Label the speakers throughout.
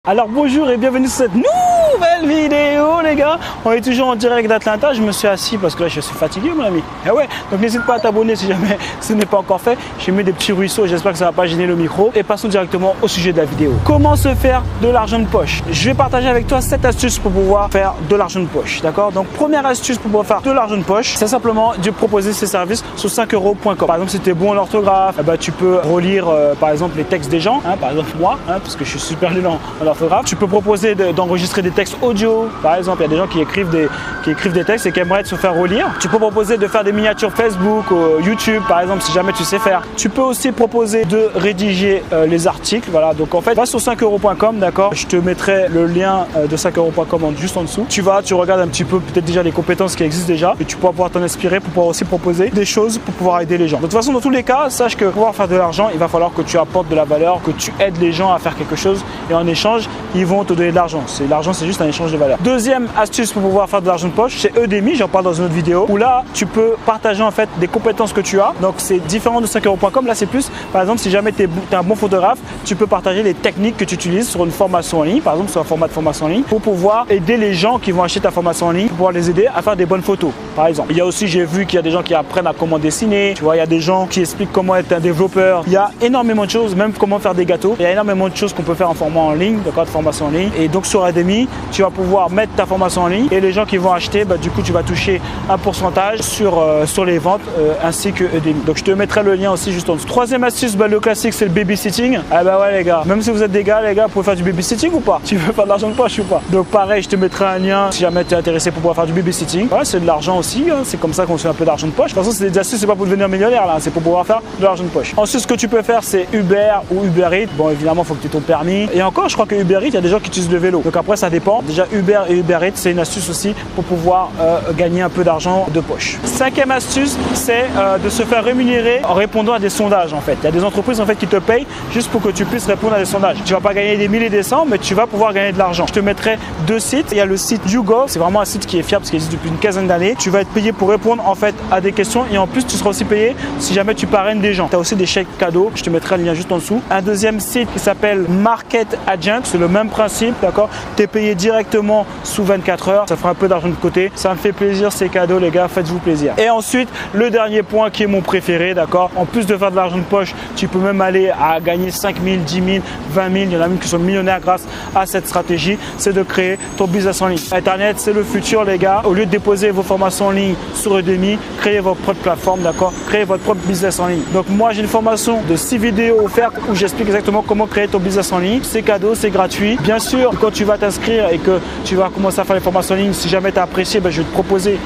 Speaker 1: Alors bonjour et bienvenue sur cette nouvelle vidéo les gars. On est toujours en direct d'Atlanta. Je me suis assis parce que là je suis fatigué mon ami. Eh ouais, donc n'hésite pas à t'abonner si jamais ce n'est pas encore fait. J'ai mis des petits ruisseaux, j'espère que ça va pas gêner le micro. Et passons directement au sujet de la vidéo. Comment se faire de l'argent de poche? Je vais partager avec toi 7 astuces pour pouvoir faire de l'argent de poche. D'accord? Donc première astuce pour pouvoir faire de l'argent de poche, c'est simplement de proposer ces services sur 5euros.com. Par exemple si tu es bon en orthographe, tu peux relire par exemple les textes des gens, par exemple moi, parce que je suis super nul en orthographe. Tu peux proposer d'enregistrer des textes audio. Par exemple, il y a des gens qui écrivent des textes et qui aimeraient se faire relire. Tu peux proposer de faire des miniatures Facebook ou YouTube, par exemple, si jamais tu sais faire. Tu peux aussi proposer de rédiger les articles. Voilà, donc en fait, va sur 5euros.com, d'accord? Je te mettrai le lien de 5euros.com juste en dessous. Tu regardes un petit peu peut-être déjà les compétences qui existent déjà et tu pourras pouvoir t'en inspirer pour pouvoir aussi proposer des choses pour pouvoir aider les gens. De toute façon, dans tous les cas, sache que pour pouvoir faire de l'argent, il va falloir que tu apportes de la valeur, que tu aides les gens à faire quelque chose et en échange, ils vont te donner de l'argent. L'argent, c'est juste un échange de valeur. Deuxième astuce pour pouvoir faire de l'argent de poche, c'est Udemy. J'en parle dans une autre vidéo où là, tu peux partager en fait des compétences que tu as. Donc, c'est différent de 5euros.com. Là, c'est plus, par exemple, si jamais tu es un bon photographe, tu peux partager les techniques que tu utilises sur une formation en ligne, par exemple, sur un format de formation en ligne, pour pouvoir aider les gens qui vont acheter ta formation en ligne, pour pouvoir les aider à faire des bonnes photos, par exemple. Il y a aussi, j'ai vu qu'il y a des gens qui apprennent à comment dessiner. Tu vois, il y a des gens qui expliquent comment être un développeur. Il y a énormément de choses, même comment faire des gâteaux. Il y a énormément de choses qu'on peut faire en format en ligne, d'accord, de formation en ligne. Et donc sur Udemy, tu vas pouvoir mettre ta formation en ligne et les gens qui vont acheter, du coup, tu vas toucher un pourcentage sur les ventes ainsi que Udemy. Donc je te mettrai le lien aussi juste en dessous. Troisième astuce, le classique, c'est le babysitting. Ah bah ouais les gars, même si vous êtes des gars, les gars, vous pouvez faire du babysitting ou pas? Tu veux faire de l'argent de poche ou pas? Donc pareil, je te mettrai un lien si jamais tu es intéressé pour pouvoir faire du babysitting. Ouais, c'est de l'argent aussi, c'est comme ça qu'on se fait un peu d'argent de poche. De toute façon, c'est des astuces, c'est pas pour devenir millionnaire là, c'est pour pouvoir faire de l'argent de poche. Ensuite, ce que tu peux faire, c'est Uber ou Uber Eats. Bon, évidemment, il faut que tu aies ton permis. Et encore, je crois que Uber Eats, il y a des gens qui utilisent le vélo. Donc après, ça dépend. Déjà, Uber et Uber Eats, c'est une astuce aussi pour pouvoir gagner un peu d'argent de poche. Cinquième astuce, c'est de se faire rémunérer en répondant à des sondages en fait. Il y a des entreprises en fait qui te payent juste pour que tu puisses répondre à des sondages. Tu vas pas gagner des milliers et des cents, mais tu vas pouvoir gagner de l'argent. Je te mettrai 2 sites. Il y a le site YouGov, c'est vraiment un site qui est fiable parce qu'il existe depuis une quinzaine d'années. Tu vas être payé pour répondre en fait à des questions et en plus tu seras aussi payé si jamais tu parraines des gens. Tu as aussi des chèques cadeaux. Je te mettrai le lien juste en dessous. Un deuxième site qui s'appelle Market Agent, c'est le même principe, d'accord? Tu es payé directement sous 24 heures, ça fera un peu d'argent de côté, ça me fait plaisir, ces cadeaux les gars, faites-vous plaisir. Et ensuite, le dernier point qui est mon préféré, d'accord, en plus de faire de l'argent de poche, tu peux même aller à gagner 5 000, 10 000, 20 000, il y en a même qui sont millionnaires grâce à cette stratégie, c'est de créer ton business en ligne. Internet, c'est le futur les gars, au lieu de déposer vos formations en ligne sur Udemy, créez votre propre plateforme, d'accord, créez votre propre business en ligne. Donc moi, j'ai une formation de 6 vidéos offertes où j'explique exactement comment créer ton business en ligne, c'est cadeau, c'est gratuit. Bien sûr, quand tu vas t'inscrire et que tu vas commencer à faire les formations en ligne, si jamais tu as apprécié, je vais te proposer.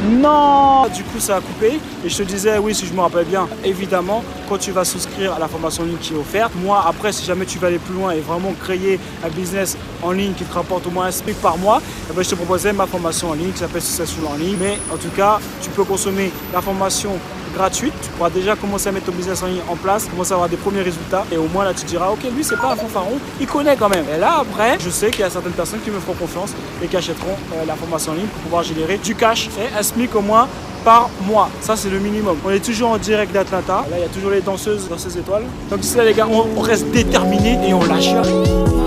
Speaker 1: Non, du coup ça a coupé et je te disais oui, si je me rappelle bien, évidemment quand tu vas souscrire à la formation en ligne qui est offerte, moi après si jamais tu veux aller plus loin et vraiment créer un business en ligne qui te rapporte au moins un SMIC par mois, je te proposais ma formation en ligne qui s'appelle Successful en ligne. Mais en tout cas, tu peux consommer la formation gratuite, tu pourras déjà commencer à mettre ton business en ligne en place, commencer à avoir des premiers résultats et au moins là tu te diras ok, lui c'est pas un fanfaron, il connaît quand même. Et là après, je sais qu'il y a certaines personnes qui me feront confiance et qui achèteront la formation en ligne pour pouvoir générer du cash et un SMIC au moins par mois. Ça c'est le minimum. On est toujours en direct d'Atlanta. Là il y a toujours les danseuses dans ces étoiles. Donc d'ici là les gars, on reste déterminés et on lâche rien.